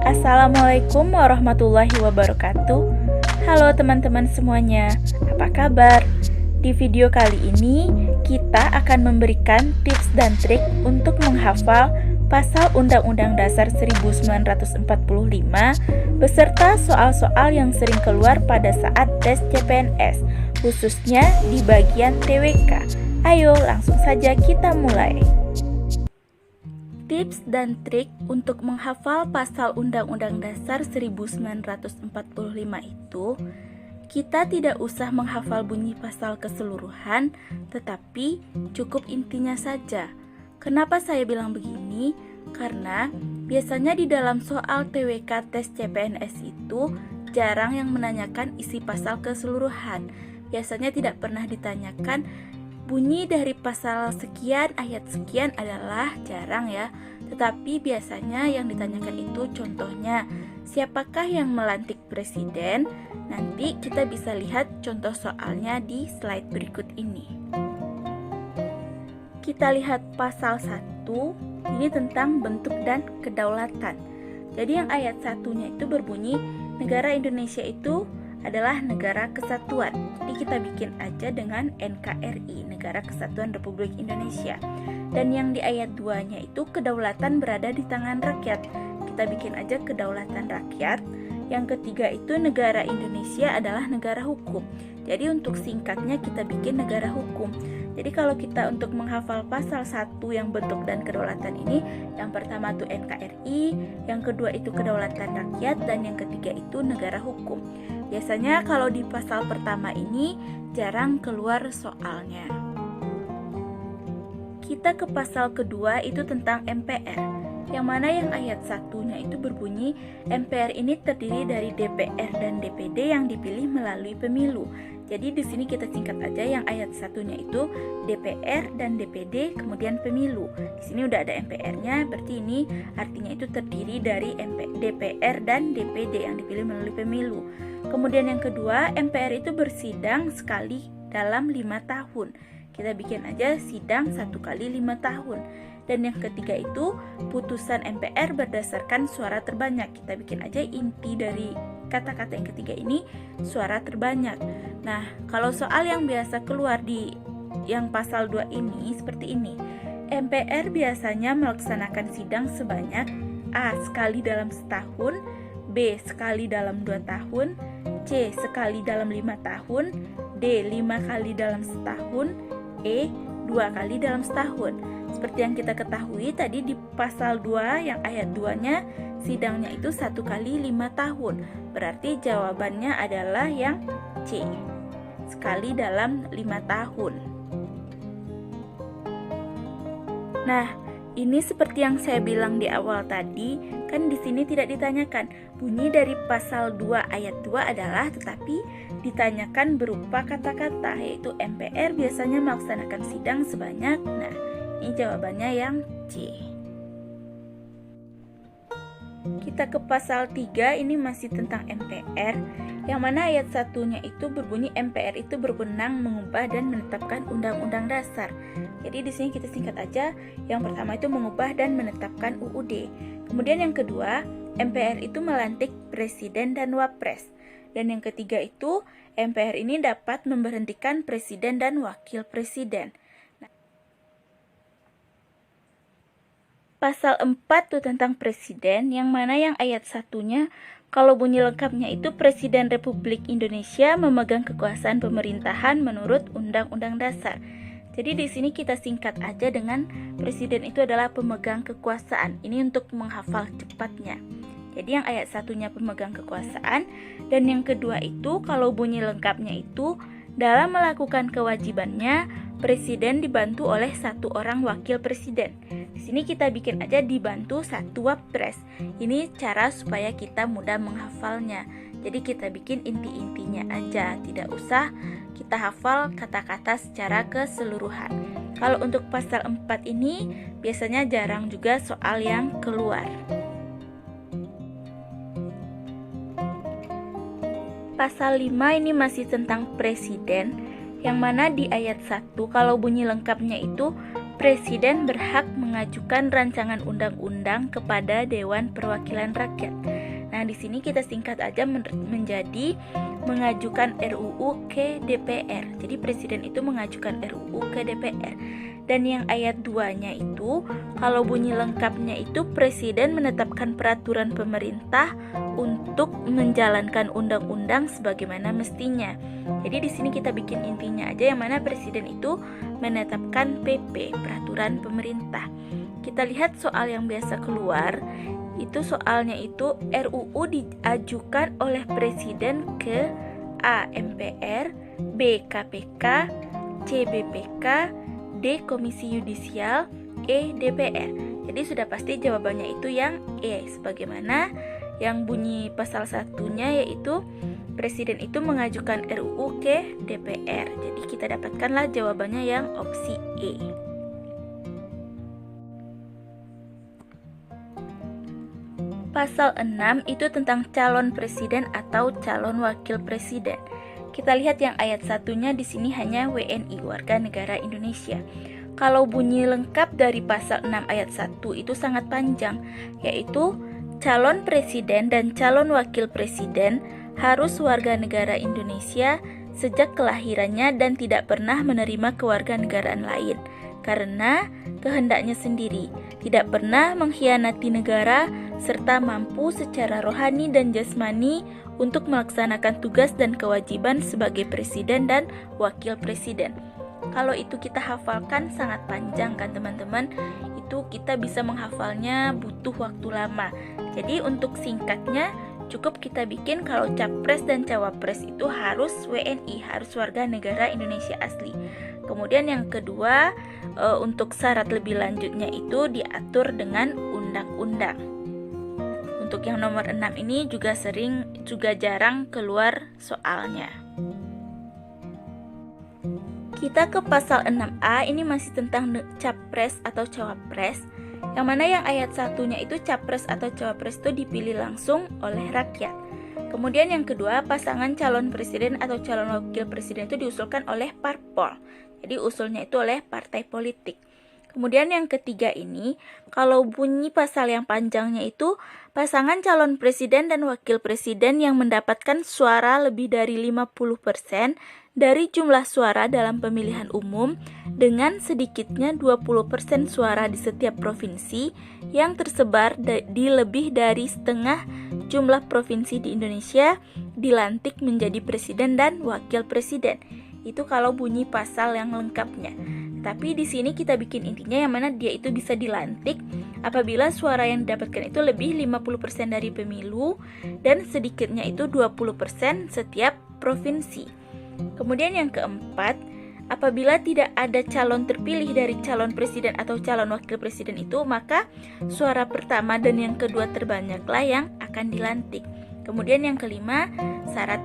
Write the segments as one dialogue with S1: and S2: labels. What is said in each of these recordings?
S1: Assalamualaikum warahmatullahi wabarakatuh. Halo teman-teman semuanya, apa kabar? Di video kali ini kita akan memberikan tips dan trik untuk menghafal pasal Undang-Undang Dasar 1945 beserta soal-soal yang sering keluar pada saat tes CPNS, khususnya di bagian TWK. Ayo langsung saja kita mulai. Tips dan trik untuk menghafal pasal Undang-Undang Dasar 1945 itu, kita tidak usah menghafal bunyi pasal keseluruhan, tetapi cukup intinya saja. Kenapa saya bilang begini? Karena biasanya di dalam soal TWK tes CPNS itu jarang yang menanyakan isi pasal keseluruhan. Biasanya tidak pernah ditanyakan bunyi dari pasal sekian, ayat sekian adalah jarang ya. Tetapi biasanya yang ditanyakan itu contohnya, siapakah yang melantik presiden? Nanti kita bisa lihat contoh soalnya di slide berikut ini. Kita lihat pasal 1, ini tentang bentuk dan kedaulatan. Jadi yang ayat satunya itu berbunyi, negara Indonesia itu adalah negara kesatuan. Jadi kita bikin aja dengan NKRI, Negara Kesatuan Republik Indonesia. Dan yang di ayat 2-nya itu kedaulatan berada di tangan rakyat. Kita bikin aja kedaulatan rakyat. Yang ketiga itu negara Indonesia adalah negara hukum. Jadi untuk singkatnya kita bikin negara hukum. Jadi kalau kita untuk menghafal pasal 1 yang bentuk dan kedaulatan ini, yang pertama itu NKRI, yang kedua itu kedaulatan rakyat, dan yang ketiga itu negara hukum. Biasanya kalau di pasal pertama ini jarang keluar soalnya. Kita ke pasal kedua itu tentang MPR, yang mana yang ayat satunya itu berbunyi, MPR ini terdiri dari DPR dan DPD yang dipilih melalui pemilu. Jadi di sini kita singkat aja yang ayat satunya itu DPR dan DPD kemudian pemilu. Di sini udah ada MPR-nya, berarti ini artinya itu terdiri dari DPR dan DPD yang dipilih melalui pemilu. Kemudian yang kedua, MPR itu bersidang sekali dalam 5 tahun. Kita bikin aja sidang 1 kali 5 tahun. Dan yang ketiga itu putusan MPR berdasarkan suara terbanyak. Kita bikin aja inti dari kata-kata yang ketiga ini suara terbanyak. Nah, kalau soal yang biasa keluar di yang pasal 2 ini seperti ini. MPR biasanya melaksanakan sidang sebanyak A. sekali dalam setahun, B. sekali dalam 2 tahun, C. sekali dalam 5 tahun, D. 5 kali dalam setahun, E. 2 kali dalam setahun. Seperti yang kita ketahui tadi di pasal 2 yang ayat 2-nya sidangnya itu 1 kali 5 tahun. Berarti jawabannya adalah yang C. Sekali dalam 5 tahun. Nah, ini seperti yang saya bilang di awal tadi, kan di sini tidak ditanyakan. Bunyi dari pasal 2 ayat 2 adalah tetapi ditanyakan berupa kata-kata, yaitu MPR biasanya melaksanakan sidang sebanyak. Nah, ini jawabannya yang C. Kita ke pasal 3, ini masih tentang MPR, yang mana ayat satunya itu berbunyi MPR itu berwenang mengubah dan menetapkan undang-undang dasar. Jadi di sini kita singkat aja, yang pertama itu mengubah dan menetapkan UUD. Kemudian yang kedua, MPR itu melantik presiden dan wapres. Dan yang ketiga itu, MPR ini dapat memberhentikan presiden dan wakil presiden. Pasal 4 itu tentang presiden, yang mana yang ayat satunya kalau bunyi lengkapnya itu Presiden Republik Indonesia memegang kekuasaan pemerintahan menurut Undang-Undang Dasar. Jadi di sini kita singkat aja dengan presiden itu adalah pemegang kekuasaan. Ini untuk menghafal cepatnya. Jadi yang ayat satunya pemegang kekuasaan, dan yang kedua itu kalau bunyi lengkapnya itu Dalam melakukan kewajibannya, presiden dibantu oleh satu orang wakil presiden. Di sini kita bikin aja dibantu satu wapres. Ini cara supaya kita mudah menghafalnya. Jadi kita bikin inti-intinya aja, tidak usah kita hafal kata-kata secara keseluruhan. Kalau untuk pasal 4 ini biasanya jarang juga soal yang keluar. Pasal 5 ini masih tentang presiden, yang mana di ayat 1 kalau bunyi lengkapnya itu presiden berhak mengajukan rancangan undang-undang kepada Dewan Perwakilan Rakyat. Nah, di sini kita singkat aja menjadi mengajukan RUU ke DPR. Jadi presiden itu mengajukan RUU ke DPR. Dan yang ayat 2-nya itu kalau bunyi lengkapnya itu presiden menetapkan peraturan pemerintah untuk menjalankan undang-undang sebagaimana mestinya. Jadi di sini kita bikin intinya aja, yang mana presiden itu menetapkan PP, peraturan pemerintah. Kita lihat soal yang biasa keluar. Itu soalnya itu RUU diajukan oleh presiden ke A. MPR, B. KPK, C. BPK, D. Komisi Yudisial, E. DPR. Jadi sudah pasti jawabannya itu yang E, sebagaimana yang bunyi pasal 1-nya, yaitu presiden itu mengajukan RUU ke DPR. Jadi kita dapatkanlah jawabannya yang opsi E. Pasal 6 itu tentang calon presiden atau calon wakil presiden. Kita lihat yang ayat 1-nya di sini hanya WNI, warga negara Indonesia. Kalau bunyi lengkap dari pasal 6 ayat 1 itu sangat panjang, yaitu calon presiden dan calon wakil presiden harus warga negara Indonesia sejak kelahirannya dan tidak pernah menerima kewarganegaraan lain karena kehendaknya sendiri, tidak pernah mengkhianati negara, serta mampu secara rohani dan jasmani untuk melaksanakan tugas dan kewajiban sebagai presiden dan wakil presiden. Kalau itu kita hafalkan sangat panjang kan teman-teman, itu kita bisa menghafalnya butuh waktu lama. Jadi untuk singkatnya cukup kita bikin kalau capres dan cawapres itu harus WNI, harus warga negara Indonesia asli. Kemudian yang kedua, untuk syarat lebih lanjutnya itu diatur dengan undang-undang. Untuk yang nomor 6 ini juga jarang keluar soalnya. Kita ke pasal 6A, ini masih tentang capres atau cawapres, yang mana yang ayat 1-nya itu capres atau cawapres itu dipilih langsung oleh rakyat. Kemudian yang kedua, pasangan calon presiden atau calon wakil presiden itu diusulkan oleh parpol. Jadi usulnya itu oleh partai politik. Kemudian yang ketiga ini, kalau bunyi pasal yang panjangnya itu pasangan calon presiden dan wakil presiden yang mendapatkan suara lebih dari 50% dari jumlah suara dalam pemilihan umum dengan sedikitnya 20% suara di setiap provinsi yang tersebar di lebih dari setengah jumlah provinsi di Indonesia dilantik menjadi presiden dan wakil presiden. Itu kalau bunyi pasal yang lengkapnya. Tapi di sini kita bikin intinya, yang mana dia itu bisa dilantik apabila suara yang didapatkan itu lebih 50% dari pemilu dan sedikitnya itu 20% setiap provinsi. Kemudian yang keempat, apabila tidak ada calon terpilih dari calon presiden atau calon wakil presiden itu, maka suara pertama dan yang kedua terbanyaklah yang akan dilantik. Kemudian yang kelima, syarat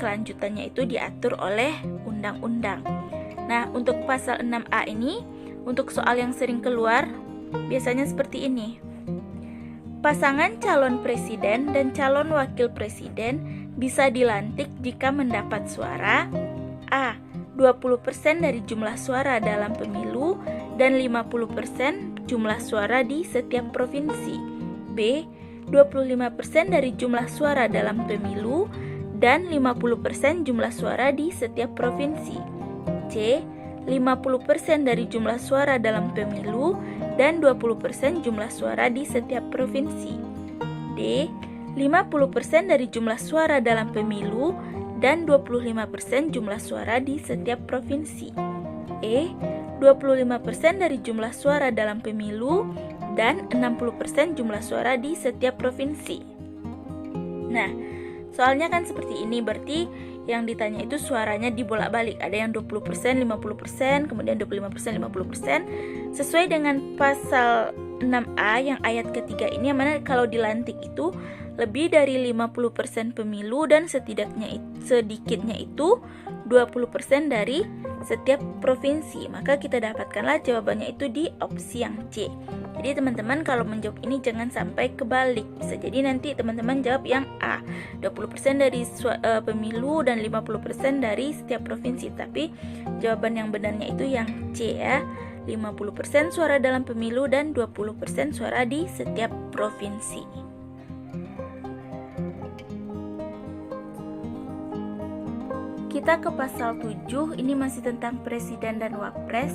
S1: kelanjutannya itu diatur oleh undang-undang. Nah, untuk pasal 6A ini, untuk soal yang sering keluar, biasanya seperti ini. Pasangan calon presiden dan calon wakil presiden bisa dilantik jika mendapat suara A. 20% dari jumlah suara dalam pemilu dan 50% jumlah suara di setiap provinsi. B. 25% dari jumlah suara dalam pemilu dan 50% jumlah suara di setiap provinsi. C. 50% dari jumlah suara dalam pemilu dan 20% jumlah suara di setiap provinsi. D. 50% dari jumlah suara dalam pemilu dan 25% jumlah suara di setiap provinsi. E. 25% dari jumlah suara dalam pemilu dan 60% jumlah suara di setiap provinsi. Nah, soalnya kan seperti ini, berarti yang ditanya itu suaranya dibolak-balik. Ada yang 20%, 50%, kemudian 25%, 50%. Sesuai dengan pasal 6A yang ayat ketiga ini, yang mana kalau dilantik itu lebih dari 50% pemilu dan sedikitnya itu 20% dari setiap provinsi. Maka kita dapatkanlah jawabannya itu di opsi yang C. Jadi teman-teman kalau menjawab ini jangan sampai kebalik. Bisa jadi nanti teman-teman jawab yang A, 20% dari pemilu dan 50% dari setiap provinsi. Tapi jawaban yang benarnya itu yang C ya, 50% suara dalam pemilu dan 20% suara di setiap provinsi. Kita ke pasal 7, ini masih tentang presiden dan wapres,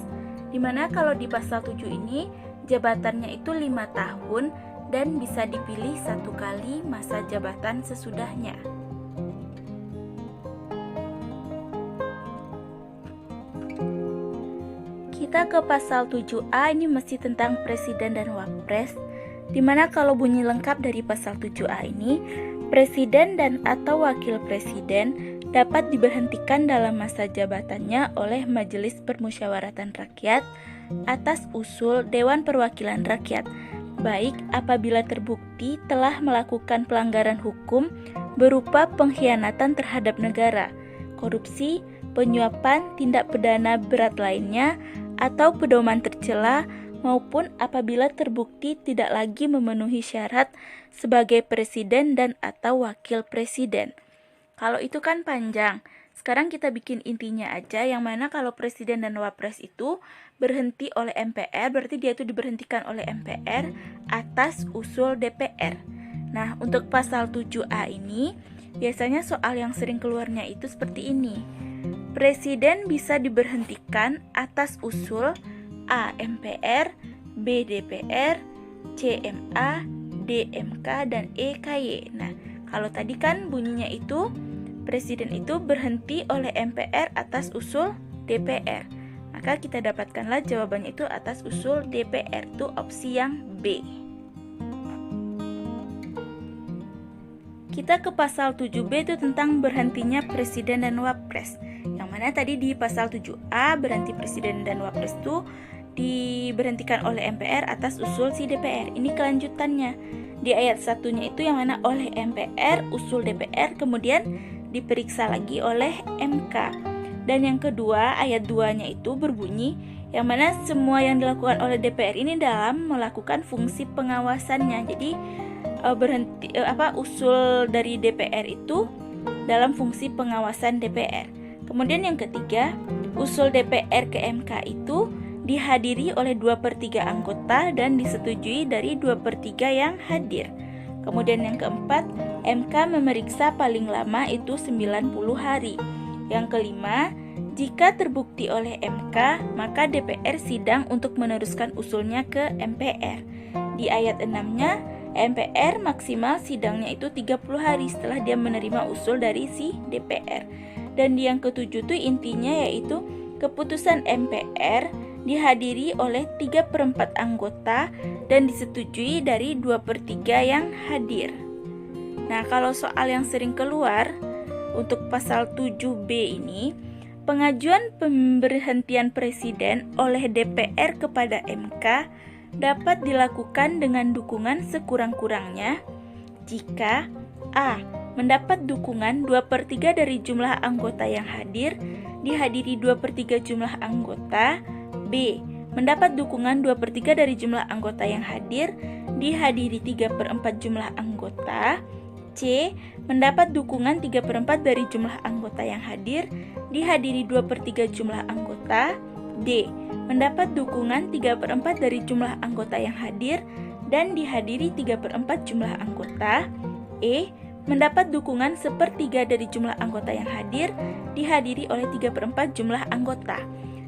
S1: dimana kalau di pasal 7 ini jabatannya itu 5 tahun dan bisa dipilih 1 kali masa jabatan sesudahnya. Kita ke pasal 7A, ini masih tentang presiden dan wapres, dimana kalau bunyi lengkap dari pasal 7A ini, presiden dan atau wakil presiden dapat diberhentikan dalam masa jabatannya oleh Majelis Permusyawaratan Rakyat atas usul Dewan Perwakilan Rakyat, baik apabila terbukti telah melakukan pelanggaran hukum berupa pengkhianatan terhadap negara, korupsi, penyuapan, tindak pidana berat lainnya, atau pedoman tercela, maupun apabila terbukti tidak lagi memenuhi syarat sebagai presiden dan atau wakil presiden. Kalau itu kan panjang. Sekarang kita bikin intinya aja, yang mana kalau presiden dan wapres itu berhenti oleh MPR, berarti dia itu diberhentikan oleh MPR atas usul DPR. Nah, untuk pasal 7A ini, biasanya soal yang sering keluarnya itu seperti ini. Presiden bisa diberhentikan atas usul A. MPR, B. DPR, C. MA, D. MK, dan E. KY. Nah, kalau tadi kan bunyinya itu presiden itu berhenti oleh MPR atas usul DPR. Maka kita dapatkanlah jawabannya itu atas usul DPR, itu opsi yang B. Kita ke pasal 7B, itu tentang berhentinya presiden dan wapres. Yang mana tadi di pasal 7A berhenti presiden dan wapres itu diberhentikan oleh MPR atas usul si DPR. Ini kelanjutannya. Di ayat satunya itu yang mana oleh MPR, usul DPR, kemudian diperiksa lagi oleh MK. Dan yang kedua, ayat 2-nya itu berbunyi yang mana semua yang dilakukan oleh DPR ini dalam melakukan fungsi pengawasannya. Jadi usul dari DPR itu dalam fungsi pengawasan DPR. Kemudian yang ketiga, usul DPR ke MK itu dihadiri oleh 2/3 anggota dan disetujui dari 2/3 yang hadir. Kemudian yang keempat, MK memeriksa paling lama itu 90 hari. Yang kelima, jika terbukti oleh MK, maka DPR sidang untuk meneruskan usulnya ke MPR. Di ayat 6-nya, MPR maksimal sidangnya itu 30 hari setelah dia menerima usul dari si DPR. Dan di yang ketujuh tuh intinya yaitu keputusan MPR dihadiri oleh 3/4 anggota dan disetujui dari 2/3 yang hadir. Nah, kalau soal yang sering keluar untuk pasal 7B ini, pengajuan pemberhentian presiden oleh DPR kepada MK dapat dilakukan dengan dukungan sekurang-kurangnya jika A. mendapat dukungan 2/3 dari jumlah anggota yang hadir, dihadiri 2/3 jumlah anggota. B. mendapat dukungan 2/3 dari jumlah anggota yang hadir, dihadiri 3/4 jumlah anggota. C. mendapat dukungan 3/4 dari jumlah anggota yang hadir, dihadiri 2/3 jumlah anggota. D. mendapat dukungan 3/4 dari jumlah anggota yang hadir dan dihadiri 3/4 jumlah anggota. E. mendapat dukungan 1/3 dari jumlah anggota yang hadir, dihadiri oleh 3/4 jumlah anggota.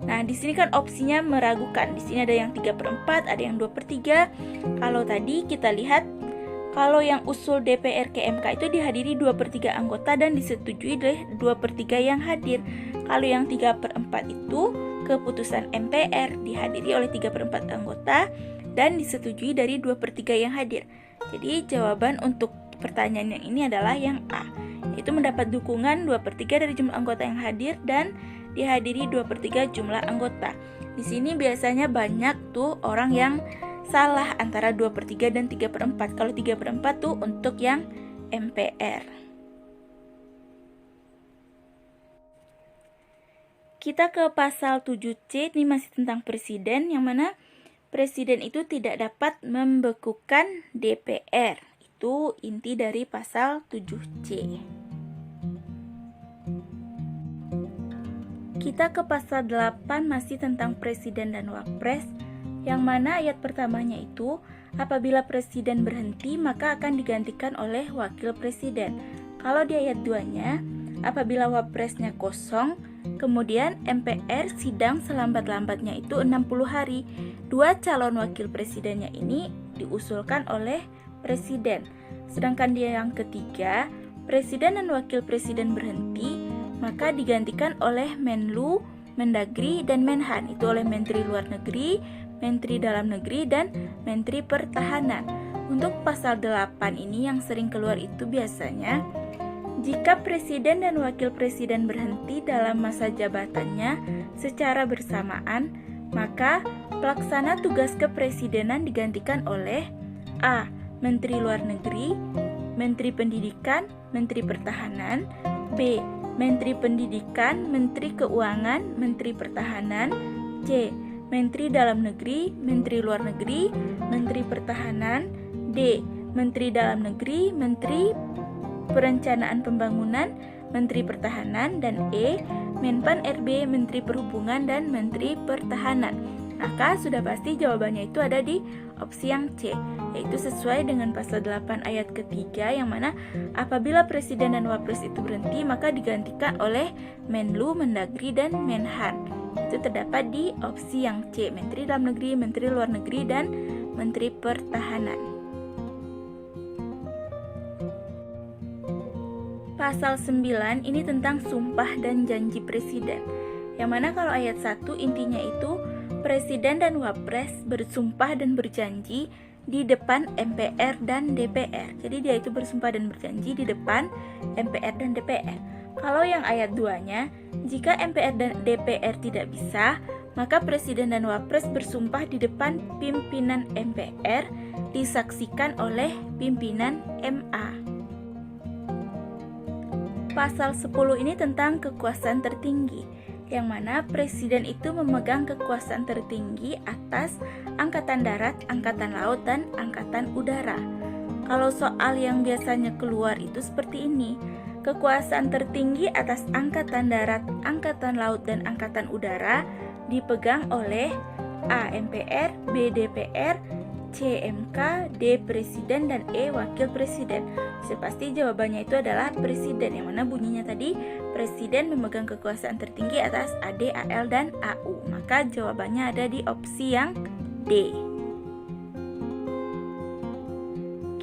S1: Nah, di sini kan opsinya meragukan. Di sini ada yang 3/4, ada yang 2/3. Kalau tadi kita lihat, kalau yang usul DPR ke MK itu dihadiri 2/3 anggota dan disetujui oleh 2/3 yang hadir. Kalau yang 3/4 itu keputusan MPR dihadiri oleh 3/4 anggota dan disetujui dari 2/3 yang hadir. Jadi jawaban untuk pertanyaan yang ini adalah yang A, Itu mendapat dukungan 2/3 dari jumlah anggota yang hadir dan dihadiri 2/3 jumlah anggota. Di sini biasanya banyak tuh orang yang salah antara 2/3 dan 3/4. Kalau 3/4 tuh untuk yang MPR. Kita ke pasal 7C, ini masih tentang presiden, yang mana presiden itu tidak dapat membekukan DPR. Itu inti dari pasal 7C. Kita ke pasal 8, masih tentang presiden dan wapres, yang mana ayat pertamanya itu, apabila presiden berhenti maka akan digantikan oleh wakil presiden. Kalau di ayat 2-nya, apabila wapresnya kosong, kemudian MPR sidang selambat-lambatnya itu 60 hari. Dua calon wakil presidennya ini diusulkan oleh presiden. Sedangkan di yang ketiga, presiden dan wakil presiden berhenti, maka digantikan oleh Menlu, Mendagri, dan Menhan. Itu oleh Menteri Luar Negeri, Menteri Dalam Negeri, dan Menteri Pertahanan. Untuk pasal 8 ini yang sering keluar itu biasanya, jika presiden dan wakil presiden berhenti dalam masa jabatannya secara bersamaan, maka pelaksana tugas kepresidenan digantikan oleh A. Menteri Luar Negeri, Menteri Pendidikan, Menteri Pertahanan, B. Menteri Pendidikan, Menteri Keuangan, Menteri Pertahanan, C. Menteri Dalam Negeri, Menteri Luar Negeri, Menteri Pertahanan, D. Menteri Dalam Negeri, Menteri Perencanaan Pembangunan, Menteri Pertahanan, dan E. Menpan RB, Menteri Perhubungan, dan Menteri Pertahanan. Maka sudah pasti jawabannya itu ada di opsi yang C, yaitu sesuai dengan pasal 8 ayat ketiga, yang mana apabila presiden dan wapres itu berhenti maka digantikan oleh Menlu, Mendagri, dan Menhan. Itu terdapat di opsi yang C, Menteri Dalam Negeri, Menteri Luar Negeri, dan Menteri Pertahanan. Pasal 9 ini tentang sumpah dan janji presiden, yang mana kalau ayat 1 intinya itu presiden dan wapres bersumpah dan berjanji di depan MPR dan DPR. Jadi dia itu bersumpah dan berjanji di depan MPR dan DPR. Kalau yang ayat 2-nya, jika MPR dan DPR tidak bisa, maka presiden dan wapres bersumpah di depan pimpinan MPR disaksikan oleh pimpinan MA. Pasal 10 ini tentang kekuasaan tertinggi, yang mana presiden itu memegang kekuasaan tertinggi atas angkatan darat, angkatan laut, dan angkatan udara. Kalau soal yang biasanya keluar itu seperti ini, kekuasaan tertinggi atas angkatan darat, angkatan laut, dan angkatan udara dipegang oleh A. MPR, B. DPR, C. MK, D. Presiden, dan E. Wakil Presiden. Pasti jawabannya itu adalah presiden, yang mana bunyinya tadi presiden memegang kekuasaan tertinggi atas AD, AL, dan AU. Maka jawabannya ada di opsi yang D.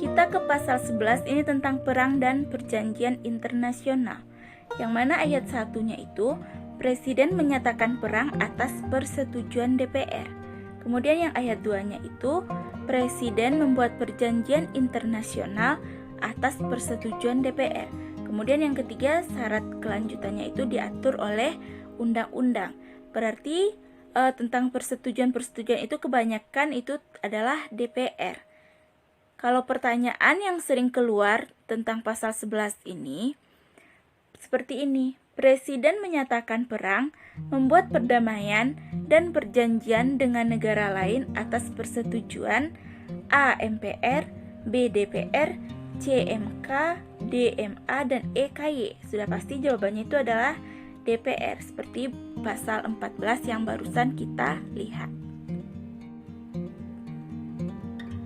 S1: Kita ke pasal 11, ini tentang perang dan perjanjian internasional, yang mana ayat 1-nya itu presiden menyatakan perang atas persetujuan DPR. Kemudian yang ayat 2-nya itu presiden membuat perjanjian internasional atas persetujuan DPR. Kemudian yang ketiga, syarat kelanjutannya itu diatur oleh undang-undang. Berarti tentang persetujuan itu kebanyakan itu adalah DPR. Kalau pertanyaan yang sering keluar tentang pasal 11 ini seperti ini. Presiden menyatakan perang, membuat perdamaian dan perjanjian dengan negara lain atas persetujuan A. MPR, B. DPR, C. MK, D. MA, dan E. KY. Sudah pasti jawabannya itu adalah DPR, seperti pasal 14 yang barusan kita lihat.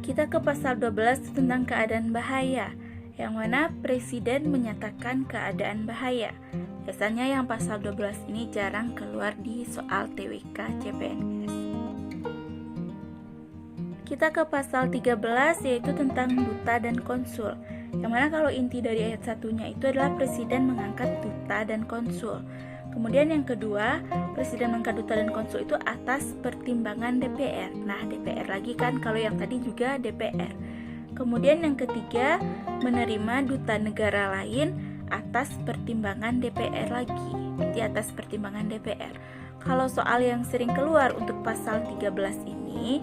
S1: Kita ke pasal 12 tentang keadaan bahaya, yang mana presiden menyatakan keadaan bahaya. Biasanya yang pasal 12 ini jarang keluar di soal TWK CPNS. Kita ke pasal 13, yaitu tentang duta dan konsul, yang mana kalau inti dari ayat 1-nya itu adalah presiden mengangkat duta dan konsul. Kemudian yang kedua, presiden mengangkat duta dan konsul itu atas pertimbangan DPR. Nah, DPR lagi kan, kalau yang tadi juga DPR. Kemudian yang ketiga, menerima duta negara lain atas pertimbangan DPR lagi, di atas pertimbangan DPR. Kalau soal yang sering keluar untuk pasal 13 ini,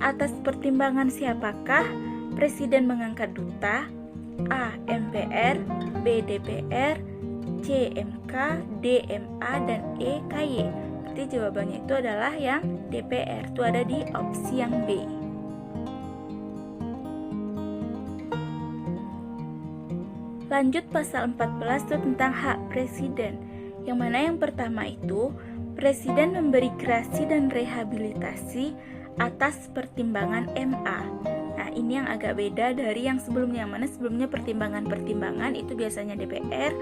S1: atas pertimbangan siapakah Presiden mengangkat duta? A. MPR, B. DPR, C. MK, D. MA, dan E. KY. Berarti jawabannya itu adalah yang DPR, itu ada di opsi yang B. Lanjut pasal 14 itu tentang hak presiden. Yang mana yang pertama itu, presiden memberi gerasi dan rehabilitasi atas pertimbangan MA. Nah, ini yang agak beda dari yang sebelumnya. Yang mana sebelumnya pertimbangan-pertimbangan itu biasanya DPR.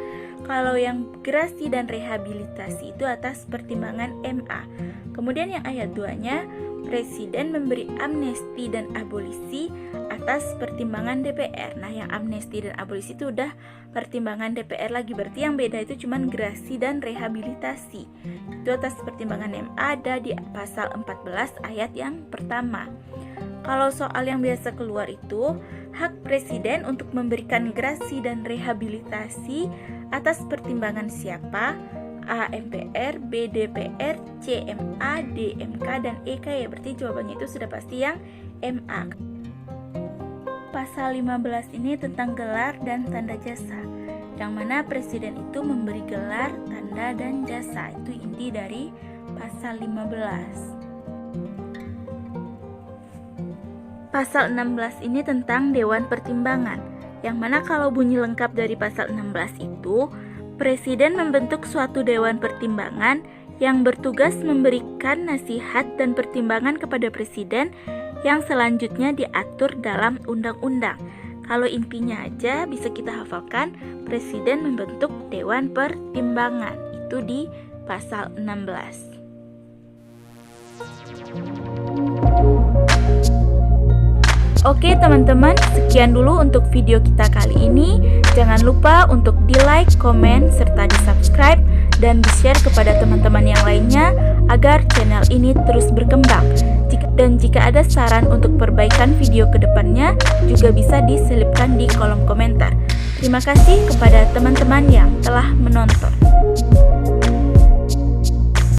S1: Kalau yang gerasi dan rehabilitasi itu atas pertimbangan MA. Kemudian yang ayat 2-nya, presiden memberi amnesti dan abolisi atas pertimbangan DPR. Nah, yang amnesti dan abolisi itu udah pertimbangan DPR lagi. Berarti yang beda itu cuman gerasi dan rehabilitasi. Itu atas pertimbangan MA ada di pasal 14 ayat yang pertama. Kalau soal yang biasa keluar itu, hak presiden untuk memberikan gerasi dan rehabilitasi atas pertimbangan siapa? A. MPR, B. DPR, C. MA, D. MK, dan E. KY. Berarti jawabannya itu sudah pasti yang MA. Pasal 15 ini tentang gelar dan tanda jasa, yang mana presiden itu memberi gelar, tanda, dan jasa. Itu inti dari pasal 15. Pasal 16 ini tentang Dewan Pertimbangan, yang mana kalau bunyi lengkap dari pasal 16 itu, presiden membentuk suatu Dewan Pertimbangan yang bertugas memberikan nasihat dan pertimbangan kepada presiden yang selanjutnya diatur dalam undang-undang. Kalau intinya aja bisa kita hafalkan, presiden membentuk Dewan Pertimbangan. Itu di pasal 16. Oke teman-teman, sekian dulu untuk video kita kali ini. Jangan lupa untuk di-like, komen, serta di-subscribe dan di-share kepada teman-teman yang lainnya agar channel ini terus berkembang. Dan jika ada saran untuk perbaikan video kedepannya, juga bisa diselipkan di kolom komentar. Terima kasih kepada teman-teman yang telah menonton.